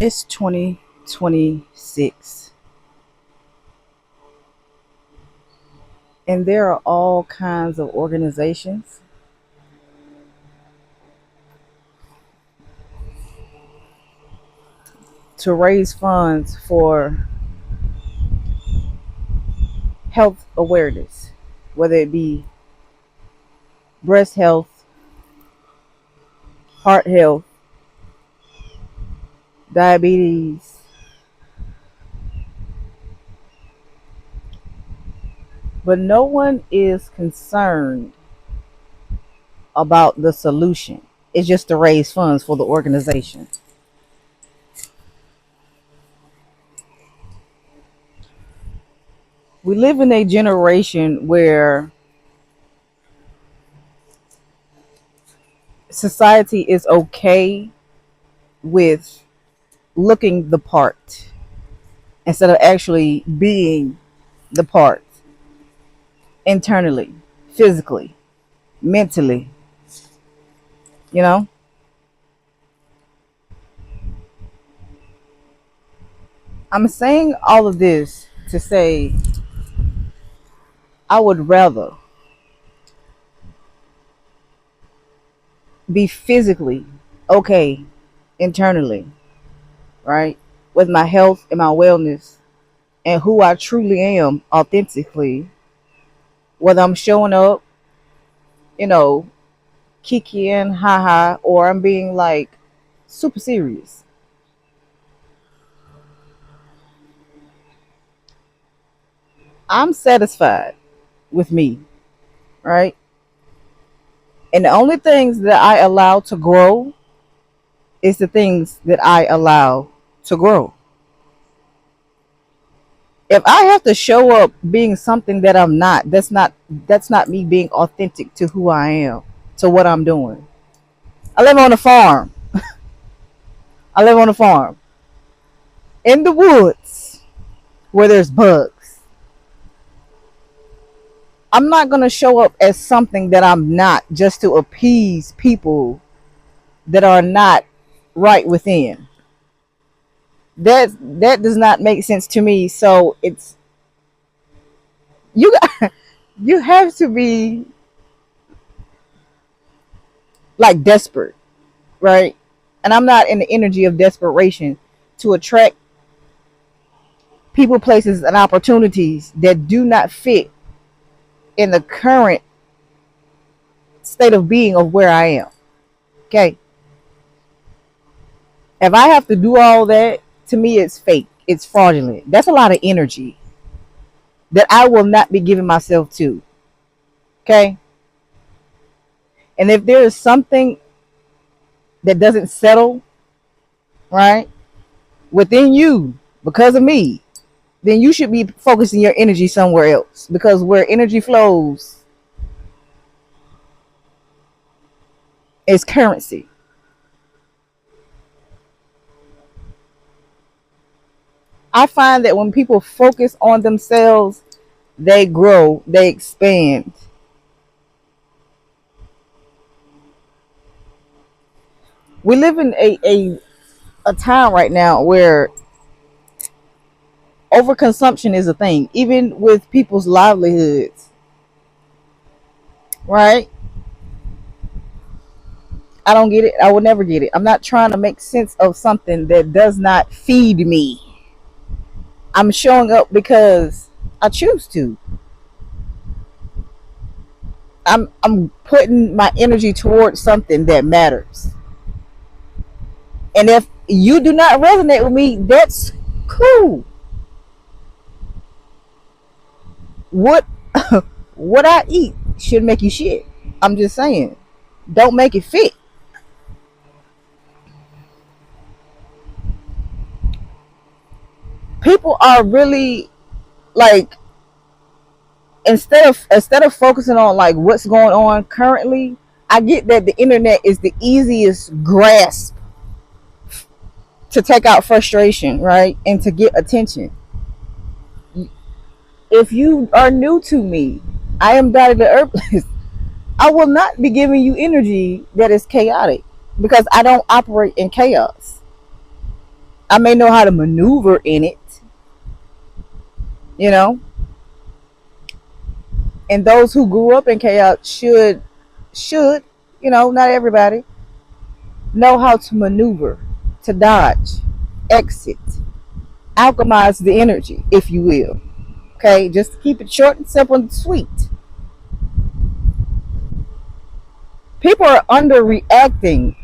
It's 2026, and there are all kinds of organizations to raise funds for health awareness, whether it be breast health, heart health, diabetes. But no one is concerned about the solution. It's just to raise funds for the organization. We live in a generation where society is okay with looking the part instead of actually being the part internally, physically, mentally, you know? I'm saying all of this to say I would rather be physically okay internally, right? With my health and my wellness and who I truly am authentically, whether I'm showing up, you know, kikiing, haha, or I'm being like super serious. I'm satisfied with me, right? And the only things that I allow to grow is the things that I allow to grow. If I have to show up being something that I'm not, that's not me being authentic to who I am, to what I'm doing. I live on a farm. I live on a farm in the woods where there's bugs. I'm not going to show up as something that I'm not just to appease people that are not right within. That does not make sense to me. So it's you you have to be like desperate, right? And I'm not in the energy of desperation to attract people, places, and opportunities that do not fit in the current state of being of where I am. Okay. If I have to do all that, to me it's fake. It's fraudulent. That's a lot of energy that I will not be giving myself to. Okay. And if there is something that doesn't settle, right, within you because of me, then you should be focusing your energy somewhere else. Because where energy flows is currency. I find that when people focus on themselves, they grow, they expand. We live in a time right now where overconsumption is a thing, even with people's livelihoods, right? I don't get it. I will never get it. I'm not trying to make sense of something that does not feed me. I'm showing up because I choose to. I'm putting my energy towards something that matters. And if you do not resonate with me, that's cool. What what I eat should make you shit. I'm just saying. Don't make it fit. People are really like instead of focusing on like what's going on currently. I get that the internet is the easiest grasp to take out frustration, right? And to get attention. If you are new to me, I am Dottie the Herbalist. I will not be giving you energy that is chaotic because I don't operate in chaos. I may know how to maneuver in it, you know. And those who grew up in chaos should, not everybody, know how to maneuver, to dodge, exit, alchemize the energy, if you will. Okay, just to keep it short and simple and sweet. People are underreacting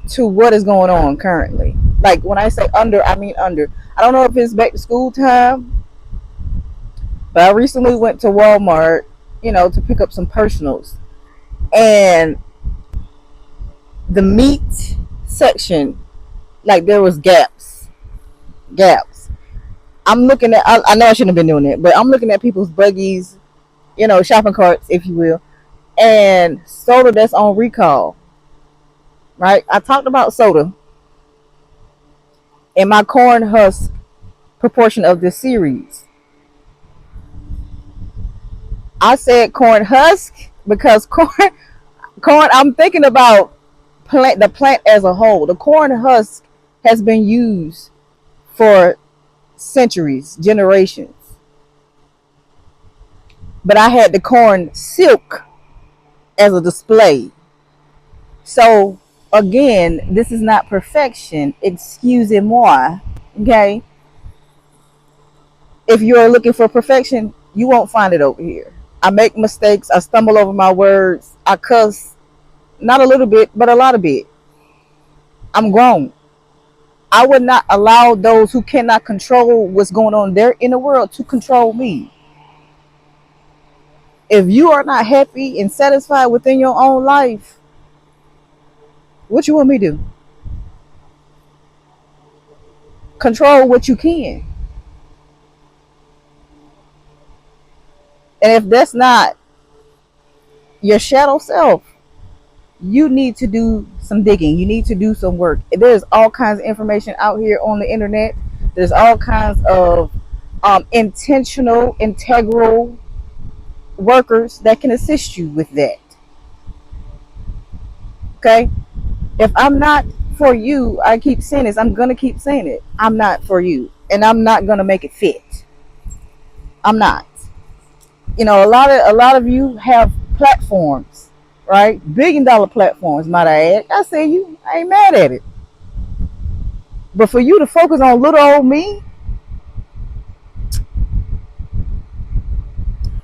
to what is going on currently. Like when I say under, I mean under. I don't know if it's back to school time, but I recently went to Walmart, to pick up some personals. And the meat section, like there was gaps. I'm looking at, I know I shouldn't have been doing it, but I'm looking at people's buggies, shopping carts, if you will, and soda that's on recall, right? I talked about soda in my corn husk proportion of this series. I said corn husk because I'm thinking about the plant as a whole. The corn husk has been used for centuries, generations. But I had the corn silk as a display. So again, this is not perfection. Excusez-moi. Okay? If you're looking for perfection, you won't find it over here. I make mistakes. I stumble over my words. I cuss, not a little bit, but a lot of bit. I'm grown. I would not allow those who cannot control what's going on there in the world to control me. If you are not happy and satisfied within your own life, what you want me to do? Control what you can. And if that's not your shadow self, you need to do some digging. You need to do some work. There's all kinds of information out here on the internet. There's all kinds of intentional, integral workers that can assist you with that. Okay? If I'm not for you, I keep saying this. I'm going to keep saying it. I'm not for you. And I'm not going to make it fit. I'm not. A lot of you have platforms, right? $1 billion platforms, might I add. I say you, I ain't mad at it. But for you to focus on little old me,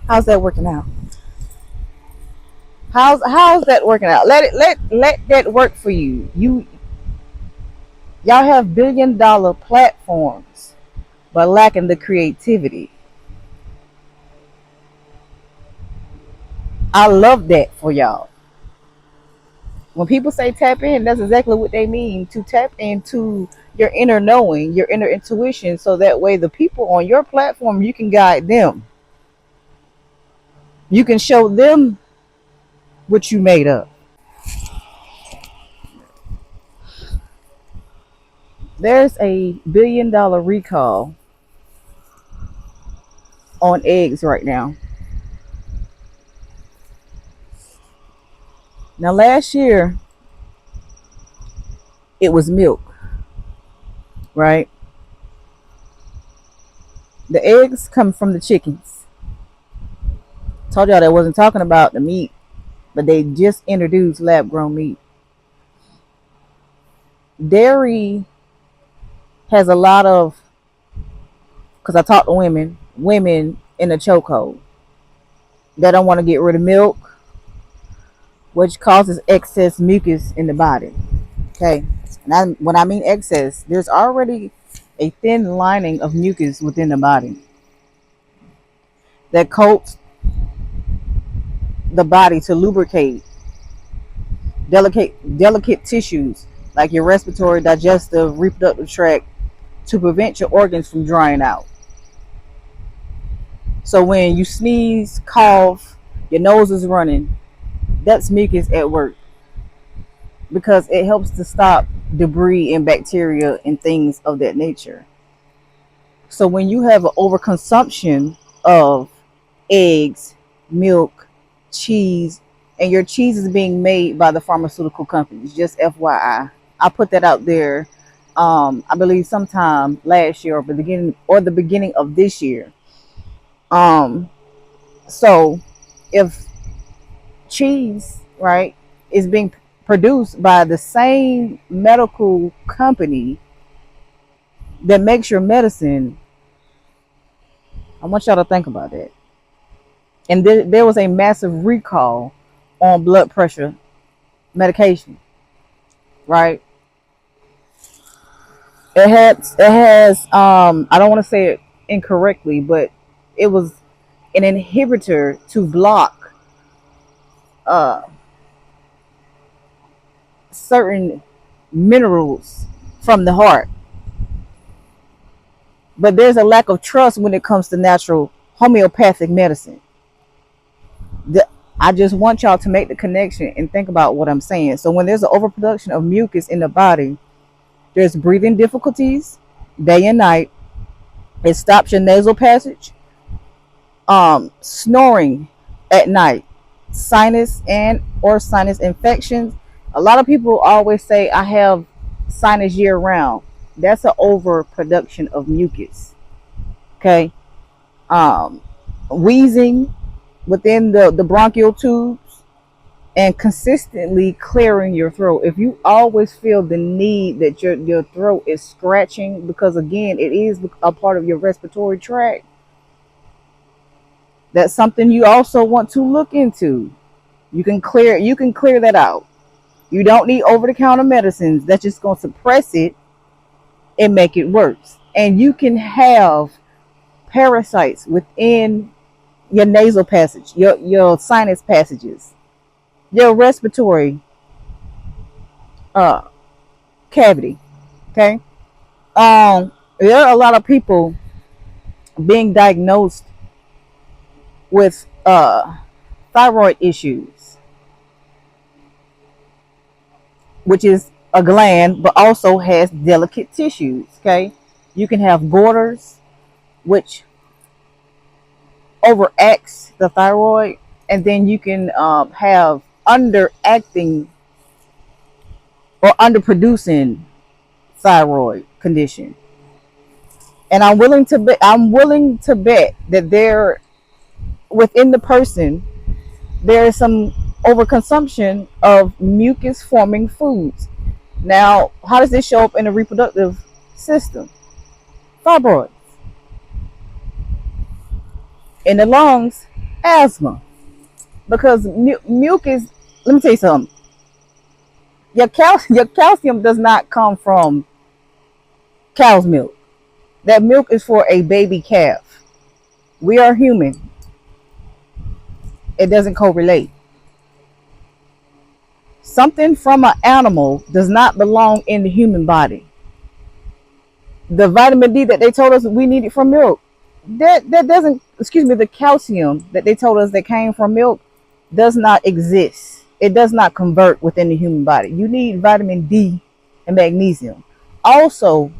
how's that working out? How's that working out? Let that work for you. Y'all have $1 billion platforms, but lacking the creativity. I love that for y'all. When people say tap in, that's exactly what they mean. To tap into your inner knowing, your inner intuition, so that way the people on your platform, you can guide them. You can show them what you made up. There's a $1 billion recall on eggs right now. Now, last year, it was milk, right? The eggs come from the chickens. Told y'all that I wasn't talking about the meat, but they just introduced lab-grown meat. Dairy has a lot of, because I talk to women in a chokehold. They don't want to get rid of milk, which causes excess mucus in the body. Okay, and when I mean excess, there's already a thin lining of mucus within the body that coats the body to lubricate delicate tissues like your respiratory, digestive, reproductive tract, to prevent your organs from drying out. So when you sneeze, cough, your nose is running, that's mucus at work, because it helps to stop debris and bacteria and things of that nature. So when you have an overconsumption of eggs, milk, cheese, and your cheese is being made by the pharmaceutical companies, just FYI, I put that out there I believe sometime last year or the beginning of this year. Um, so if cheese, right, is being produced by the same medical company that makes your medicine, I want y'all to think about that. And there was a massive recall on blood pressure medication, right? It has I don't want to say it incorrectly, but it was an inhibitor to block uh certain minerals from the heart. But there's a lack of trust when it comes to natural homeopathic medicine. the, I just want y'all to make the connection and think about what I'm saying. So when there's an overproduction of mucus in the body, there's breathing difficulties day and night. It stops your nasal passage, snoring at night, sinus and or sinus infections. A lot of people always say I have sinus year round. That's an overproduction of mucus. Okay. Um, Wheezing within the bronchial tubes, and consistently clearing your throat. If you always feel the need that your throat is scratching, because again, it is a part of your respiratory tract, that's something you also want to look into. You can clear that out. You don't need over-the-counter medicines that's just going to suppress it and make it worse. And you can have parasites within your nasal passage, your sinus passages, your respiratory uh cavity. Okay. There are a lot of people being diagnosed with thyroid issues, which is a gland but also has delicate tissues. Okay. You can have borders, which overacts the thyroid, and then you can have underacting or underproducing thyroid condition. And I'm willing to bet that there, within the person, there is some overconsumption of mucus forming foods. Now, how does this show up in the reproductive system? Fibroids. In the lungs, asthma. Because mucus, let me tell you something. Your calcium does not come from cow's milk. That milk is for a baby calf. We are human. It doesn't correlate. Something from an animal does not belong in the human body. The vitamin D that they told us we needed from milk, that doesn't, excuse me, the calcium that they told us that came from milk does not exist. It does not convert within the human body. You need vitamin D and magnesium also,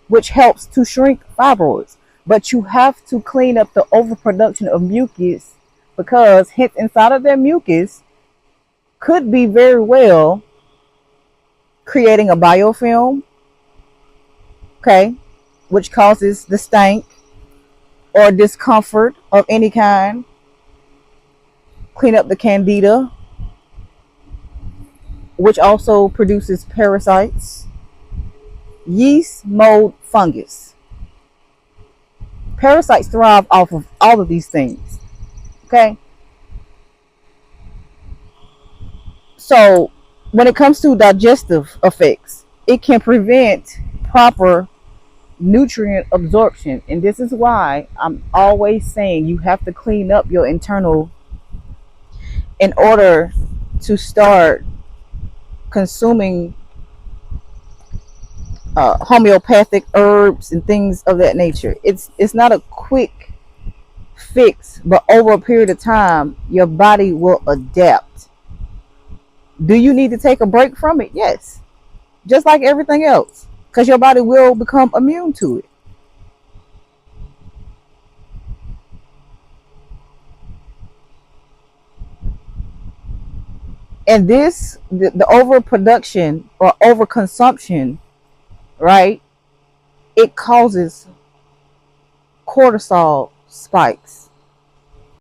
which helps to shrink fibroids. But you have to clean up the overproduction of mucus, because hence inside of their mucus could be very well creating a biofilm, okay, which causes the stank or discomfort of any kind. Clean up the candida, which also produces parasites, yeast, mold, fungus. Parasites thrive off of all of these things. Okay. So when it comes to digestive effects, it can prevent proper nutrient absorption. And this is why I'm always saying you have to clean up your internal in order to start consuming homeopathic herbs and things of that nature. It's not a quick fix, but over a period of time, your body will adapt. Do you need to take a break from it? Yes, just like everything else, because your body will become immune to it. And the overproduction or overconsumption right? It causes cortisol spikes.